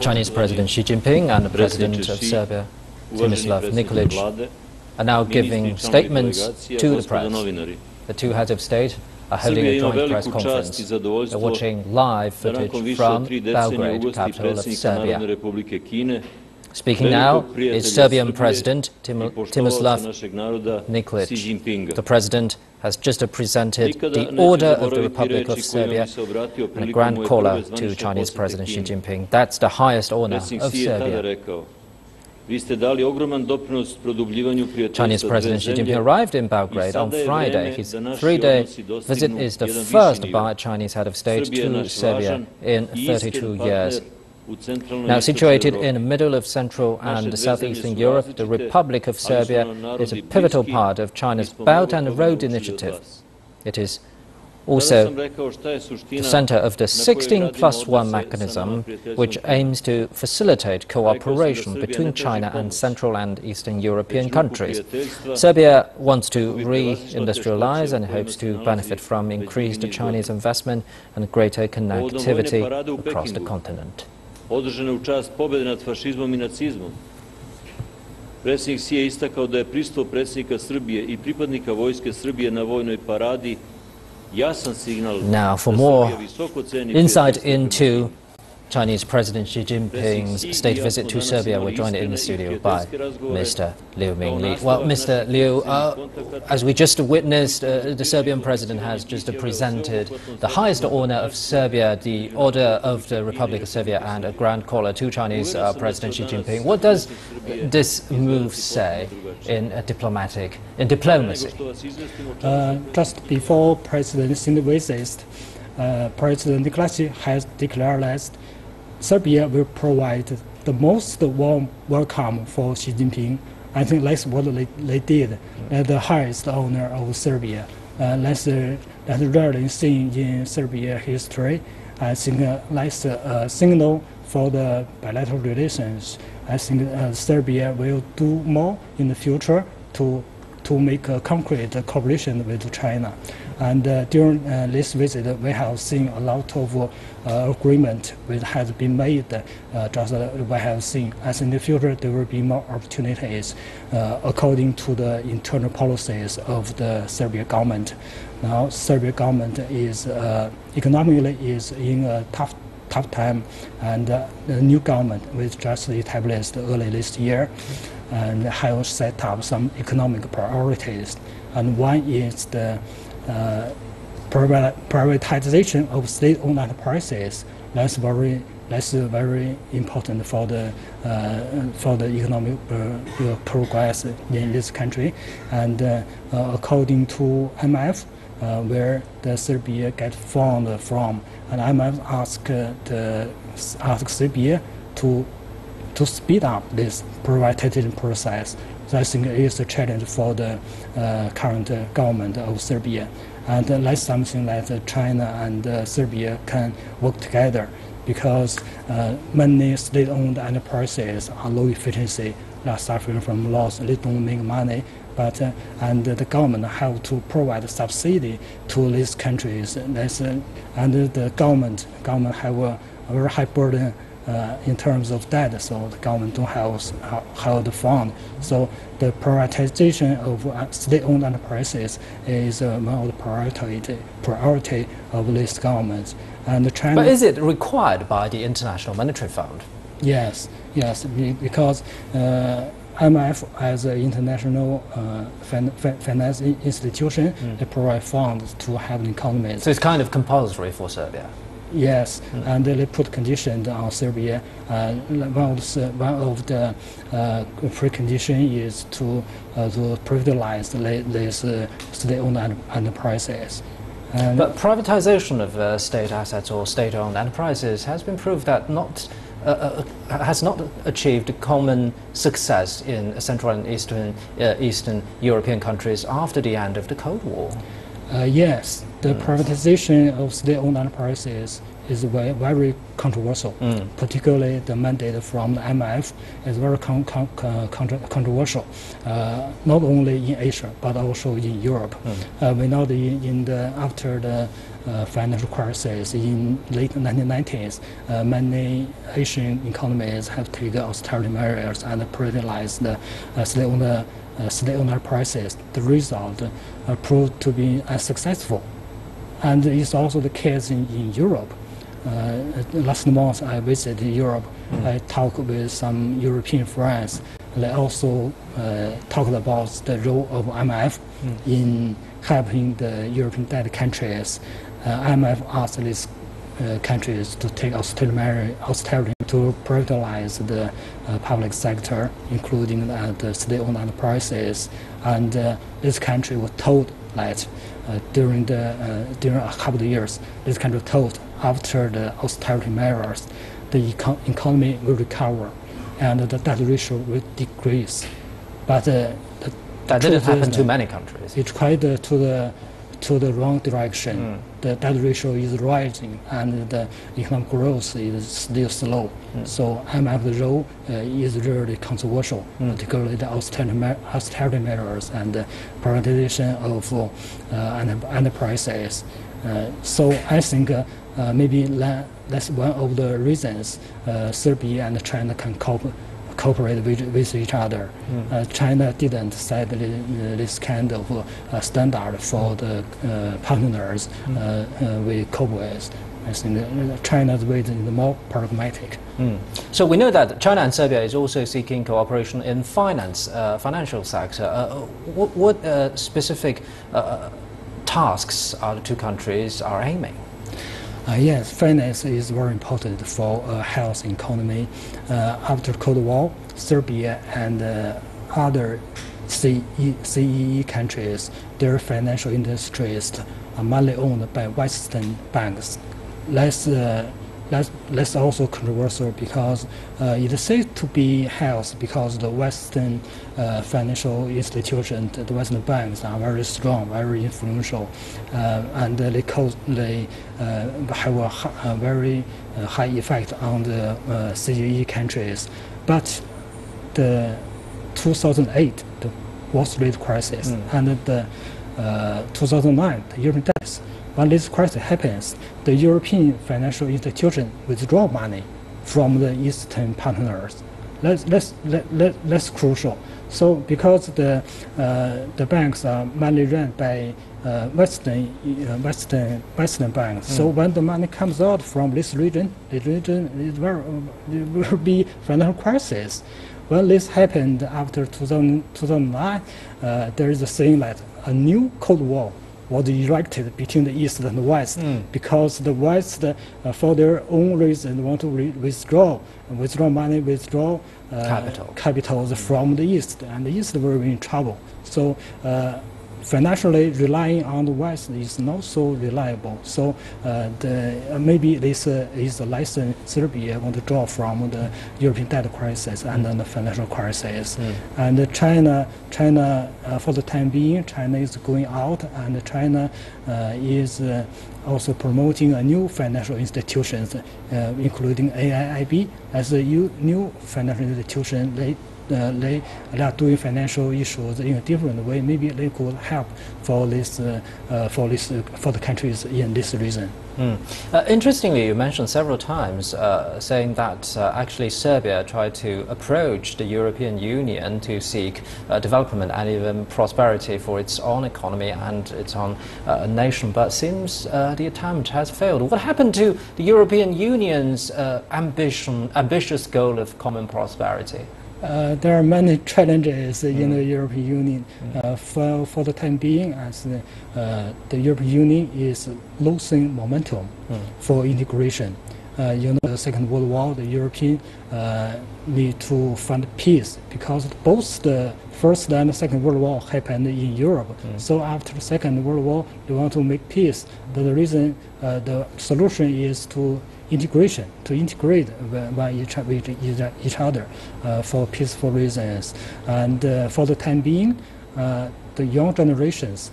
Chinese President Xi Jinping and the President of Serbia, Tomislav Nikolic, are now giving statements to the press. The two heads of state are holding a joint press conference. They're watching live footage from Belgrade, capital of Serbia. Speaking now is Serbian President Tomislav Nikolic. The President has just presented the Order of the Republic of Serbia and a grand caller to Chinese President Xi Jinping. That's the highest honor of Serbia. Chinese President Xi Jinping arrived in Belgrade on Friday. His three-day visit is the first by a Chinese head of state to Serbia in 32 years. Now situated in the middle of Central and Southeastern Europe, the Republic of Serbia is a pivotal part of China's Belt and Road Initiative. It is also the center of the 16+1 mechanism, which aims to facilitate cooperation between China and Central and Eastern European countries. Serbia wants to re-industrialize and hopes to benefit from increased Chinese investment and greater connectivity across the continent. Održane u čast pobjede nad fašizmom i nacizmom. Predsjednik Xi je istakao da je pristup predsjednika Srbije i pripadnika vojske Srbije na vojnoj paradi jasan signal. Now, for more insight into Chinese President Xi Jinping's state visit to Serbia, we're joined in the studio by Mr. Liu Mingli. Well, Mr. Liu, as we just witnessed, the Serbian President has just presented the highest honor of Serbia, the Order of the Republic of Serbia, and a grand caller to Chinese President Xi Jinping. What does this move say in diplomacy? Just before President Xi visit, President Nikolic has declared that Serbia will provide the most warm welcome for Xi Jinping. I think that's what they did at the highest honor of Serbia. That's rarely seen in Serbia history. I think that's a signal for the bilateral relations. I think Serbia will do more in the future to make a concrete cooperation with China. And during this visit, we have seen a lot of agreement which has been made, just we have seen. As in the future, there will be more opportunities according to the internal policies of the Serbian government. Now, Serbian government is economically is in a tough time, and the new government, which just established early this year, and have set up some economic priorities. And one is the privatization of state-owned enterprises. That's very important for the economic progress in this country. And according to IMF, where the Serbia get fund from, and IMF asked Serbia to speed up this privatization process. So I think it is a challenge for the current government of Serbia. And that's something that China and Serbia can work together, because many state-owned enterprises are low efficiency, they are suffering from loss, they don't make money. But and the government have to provide subsidy to these countries. And the government have a very high burden in terms of debt, so the government don't have the fund. So the privatization of state-owned enterprises is one of the priority of this government. And China. But is it required by the International Monetary Fund? Yes, because IMF as an international finance institution, they provide funds to have the economy. So it's kind of compulsory for Serbia? Yes, and they put conditions on Serbia. One of the precondition is to privatize these state-owned enterprises. But privatization of state assets or state-owned enterprises has been proved that has not achieved common success in Central and Eastern European countries after the end of the Cold War. Yes, the privatization of state-owned enterprises is very controversial. Particularly the mandate from the IMF is very controversial, not only in Asia but also in Europe. We know after the financial crisis in late 1990s, many Asian economies have taken austerity measures and privatized the state-owned prices. The result proved to be unsuccessful. And it's also the case in Europe. Last month I visited Europe. I talked with some European friends. They also talked about the role of IMF in helping the European debt countries. IMF asked these countries to take austerity to privatize the public sector, including the state-owned enterprises. And this country was told that during a couple of years, this country was told after the austerity measures, the economy will recover and the debt ratio will decrease. But that didn't happen to many countries. It tried to the wrong direction. The debt ratio is rising and the economic growth is still slow. So IMF's role is really controversial, particularly the austerity measures and the privatization of enterprises. So I think maybe that's one of the reasons Serbia and China can cooperate with each other. China didn't set this kind of standard for the partners we cooperate with. I think China's way is more pragmatic. So we know that China and Serbia is also seeking cooperation in financial sector. What specific tasks are the two countries are aiming? Yes, finance is very important for a healthy economy. After Cold War, Serbia and other CEE countries, their financial industries are mainly owned by Western banks. That's also controversial because it is said to be healthy because the Western financial institutions, the Western banks are very strong, very influential, and they have a very high effect on the CEE countries. But the 2008, the Wall Street crisis, and the 2009, the European debt. When this crisis happens, the European financial institution withdraw money from the Eastern partners. That's crucial. So because the banks are mainly run by Western banks, so when the money comes out from this region, it will be financial crisis. When this happened after 2009, there is a saying that a new Cold War was erected between the East and the West because the West, for their own reason, want to withdraw money, withdraw capitals from the East, and the East will be in trouble. So financially relying on the West is not so reliable. So maybe this is a lesson Serbia want to draw from the European debt crisis and then the financial crisis. And China, for the time being, China is going out, and China is also promoting a new financial institutions, including AIIB as a new financial institution. They are doing financial issues in a different way. Maybe they could help for the countries in this region. Interestingly, you mentioned several times saying that actually Serbia tried to approach the European Union to seek development and even prosperity for its own economy and its own nation, but seems the attempt has failed. What happened to the European Union's ambitious goal of common prosperity? There are many challenges in the European Union. For the time being, as the European Union is losing momentum for integration. The Second World War, the European need to find peace because both the First and the Second World War happened in Europe. So after the Second World War, they want to make peace. The reason, the solution is to integration, to integrate with each other for peaceful reasons. And for the time being, the young generations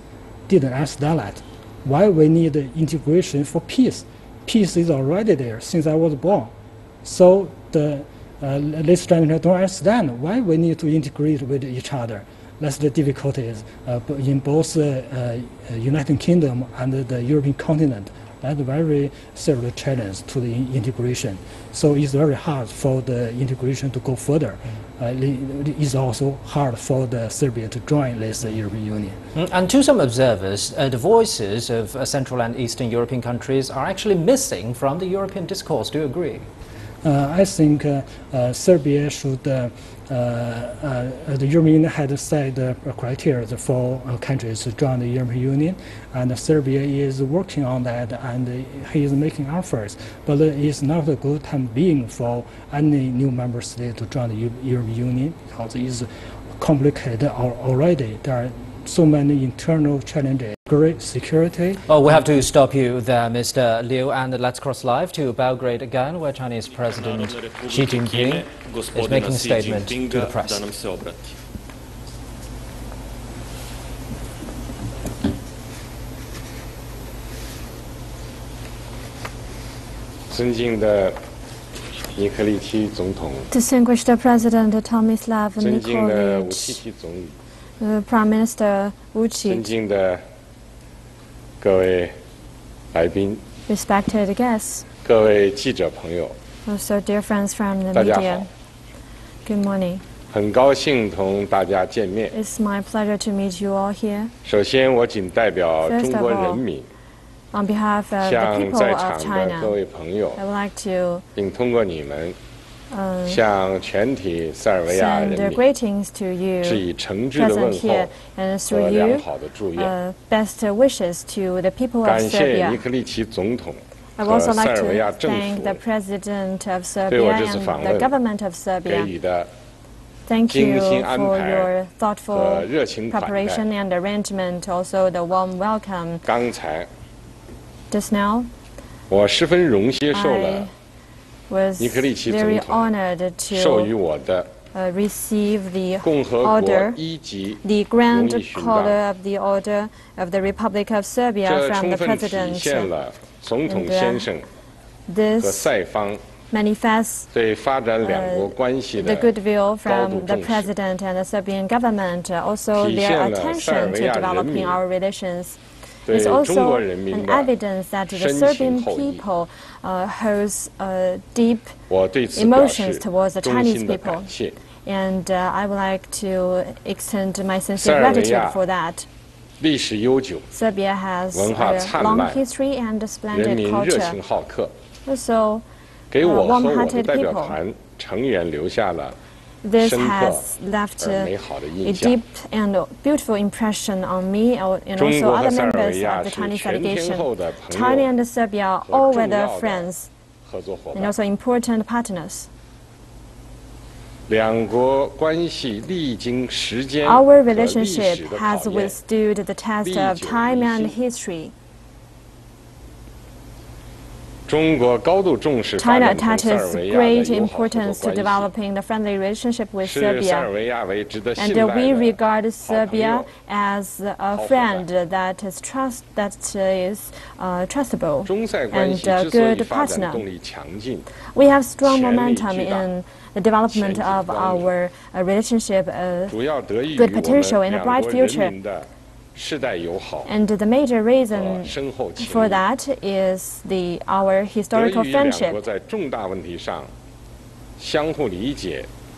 didn't understand that. Why we need integration for peace? peace is already there since I was born. So this generation don't understand why we need to integrate with each other. That's the difficulties in both United Kingdom and the European continent. That's a very serious challenge to the integration. So it's very hard for the integration to go further. It's also hard for Serbia to join this European Union. And to some observers, the voices of Central and Eastern European countries are actually missing from the European discourse. Do you agree? I think Serbia should, the European Union had set criteria for countries to join the European Union, and Serbia is working on that, and he is making efforts. But it's not a good time being for any new member state to join the European Union, because it's complicated already. There are so many internal challenges. Great security. Oh, we have to stop you there, Mr. Liu, and let's cross live to Belgrade again, where Chinese President Xi Jinping is making a statement to the press. Distinguished President Tomislav Nikolic, Prime Minister Vučić, respected guests, also dear friends from the media, good morning. It's my pleasure to meet you all here. First of all, on behalf of the people of China, I would like to send greetings to you present here, and through you, best wishes to the people of Serbia. I would also like to thank the President of Serbia and the government of Serbia. Thank you for your thoughtful preparation and arrangement, also the warm welcome. Just now, I was very honored to receive the order, the Grand Collar of the Order of the Republic of Serbia from the President. And this manifests the goodwill from the President and the Serbian government, also their attention to developing our relations. It's also an evidence that the Serbian people holds deep emotions towards the Chinese people. And I would like to extend my sincere gratitude for that. Serbia has a long history and a splendid culture. Also, warm-hearted people. This has left a deep and beautiful impression on me and also other members of the Chinese delegation. China and Serbia are all weather friends and also important partners. Our relationship has withstood the test of time and history. China attaches great importance to developing the friendly relationship with Serbia, and we regard Serbia as a friend that is trustable and a good partner. We have strong momentum in the development of our relationship, good potential and a bright future. And the major reason for that is our historical friendship.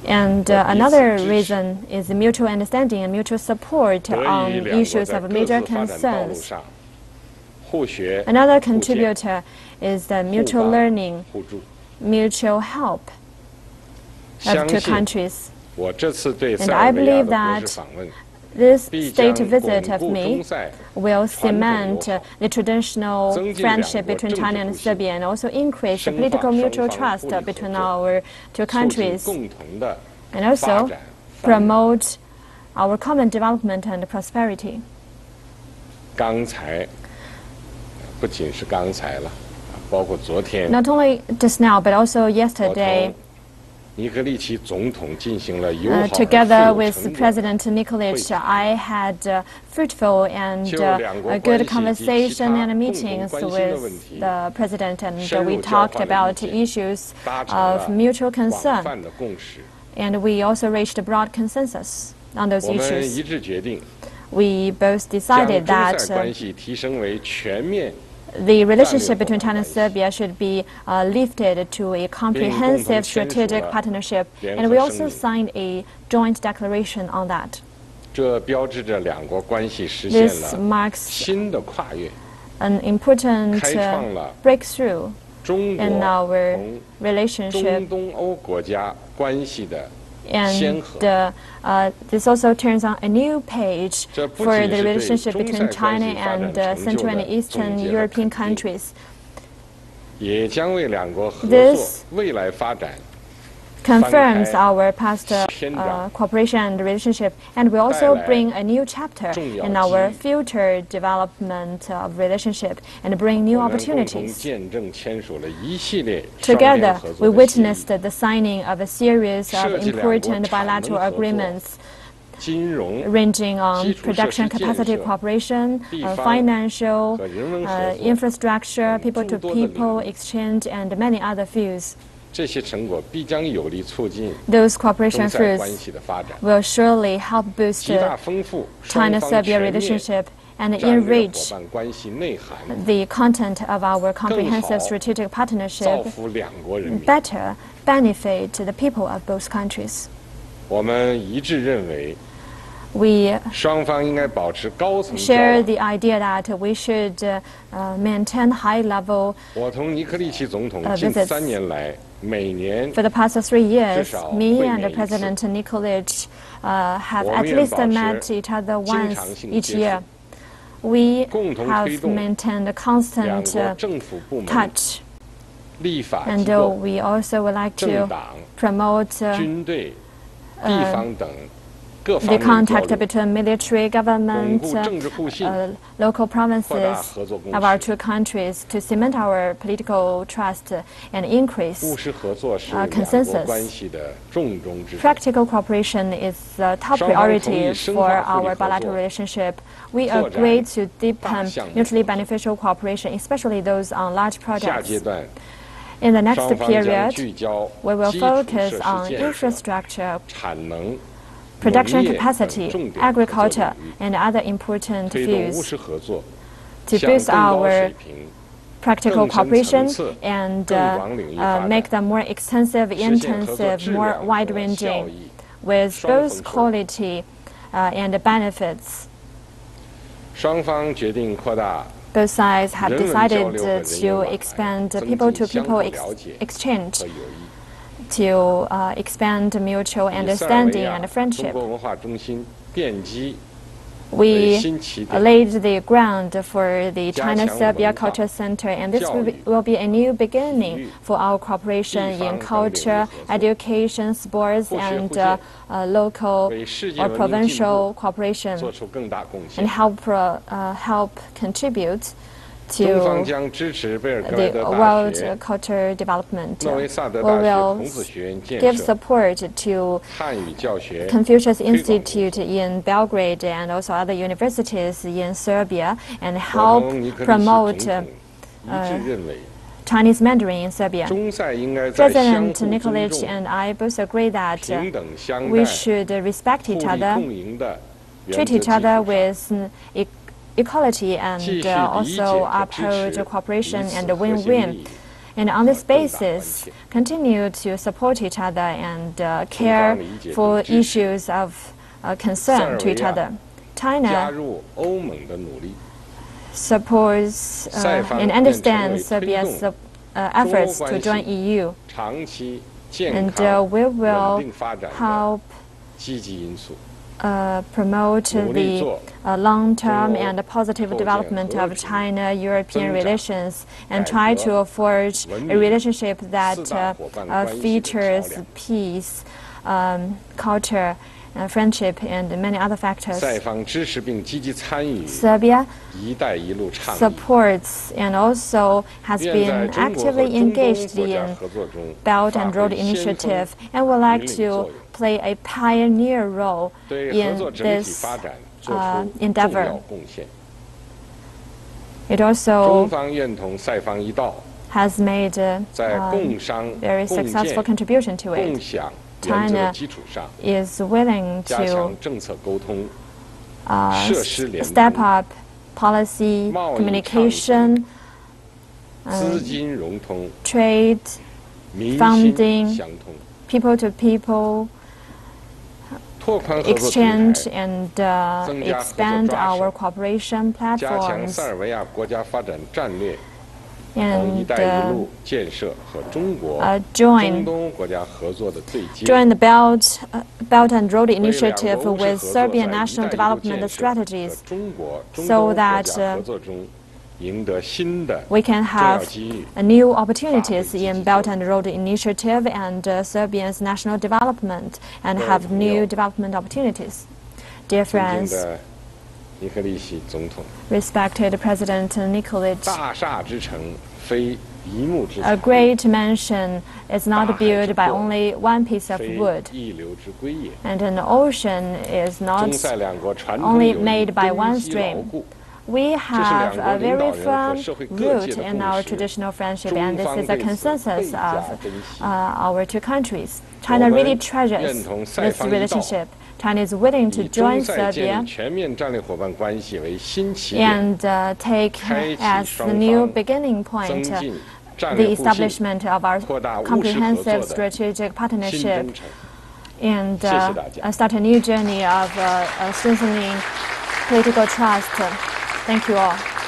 And another reason is the mutual understanding and mutual support on issues of major concerns. Another contributor is the mutual learning, mutual help of two countries. And I believe that this state visit of me will cement the traditional friendship between China and Serbia and also increase the political mutual trust between our two countries, and also promote our common development and prosperity. Not only just now, but also yesterday, Together with President Nikolic, I had fruitful and good conversation and meetings with the President, and we talked about issues of mutual concern. And we also reached a broad consensus on those issues. We both decided that the relationship between China and Serbia should be lifted to a comprehensive strategic partnership, and we also signed a joint declaration on that. This marks an important breakthrough in our relationship. And this also turns on a new page for the relationship between China and Central and Eastern European countries. This confirms our past cooperation and relationship, and will also bring a new chapter in our future development of relationship and bring new opportunities. Together, we witnessed the signing of a series of important bilateral agreements ranging on production capacity cooperation, financial, infrastructure, people-to-people exchange, and many other fields. Those cooperation fruits will surely help boost China-Serbia relationship and enrich the content of our comprehensive strategic partnership, better benefit the people of both countries. We share the idea that we should maintain high-level visits. For the past 3 years, me and President Nikolic have at least met each other once each year. We have maintained a constant touch, and we also would like to promote the contact between military, government, local provinces of our two countries to cement our political trust and increase consensus. Practical cooperation is a top priority for our bilateral relationship. We agreed to deepen mutually beneficial cooperation, especially those on large projects. In the next period, we will focus on infrastructure, production capacity, agriculture, and other important fields to boost our practical cooperation and make them more extensive, intensive, more wide-ranging, with both quality and benefits. Both sides have decided to expand people-to-people exchange, to expand mutual understanding and friendship. We laid the ground for the China-Serbia Culture Center, and this will be a new beginning for our cooperation in culture, education, sports, and local or provincial cooperation, and help contribute to the world culture development. We will give support to Confucius Institute in Belgrade and also other universities in Serbia, and help promote Chinese Mandarin in Serbia. President Nikolic and I both agree that we should respect each other, treat each other with equality, and also uphold cooperation and win-win. And on this basis, continue to support each other and care for issues of concern to each other. China supports and understands Serbia's efforts to join EU, and we will help promote the long-term and positive development of China-European relations, and try to forge a relationship that features peace, culture, friendship, and many other factors. 塞方支持并积极参与 Serbia 一带一路倡议， supports and also has 愿 been 在中国和 actively 中东 engaged 国家 in 合作中 Belt 发 and Road 挥先锋 Initiative and would like 引领作 to 用， play a pioneer role 对合 in 作整体 this 发展做出重 endeavor. 要贡献。 It 中 also 方愿同塞方一道， has made 在共商、 very 共 successful 建、 contribution to 共 it. 享原则的 China 基础上， is willing 加强 to 政策沟通、设施联 step 通、 up policy, 贸易 communication, 资金融通、 trade, 民 funding 心相通， people to people 拓宽合作平 exchange 台， and 增加合作 expand 抓手， our cooperation 加强 platforms 塞尔维亚国家发展战略同“一 and 带一路”建设和中国、 join 中东国家合作的对接， the Belt and Road 为两 Initiative 国务实 with 合作在 Serbian “一 national 带一路” development 建设和 strategies 中国、中 so 东国 that 家合作中赢得新的 we can 重要 have 机遇。 new opportunities in Belt and Road Initiative and Serbia's national development and have new development opportunities. Dear 尊敬 friends, 的尼克利希总统， respected President Nikolic, 大厦之城非一木之 a 材， great mansion is not built by only one piece of 非 wood, 一流之圭也。 and an ocean is not 中塞两国传统 only 友谊 made by 根 one 基牢 stream. 固。 We have a very firm 这是两国领导人和社会各 root 界的 in 共 our 识， traditional friendship, and this 中方 is a 对此倍 consensus 加 of 珍惜。 our two countries. 我 China 们 really treasures 愿同塞 this 方一道， relationship. China is willing to 以中 join 塞建 Serbia 立全面战略伙伴关系为新起点， and take 开启 as 双 the new 方 beginning 增 point 进战 the 略互信、 establishment of our 扩大务实合作 comprehensive 的 strategic 新 partnership 征程。 and 谢谢大家。 start a new journey of strengthening political trust. Thank you all.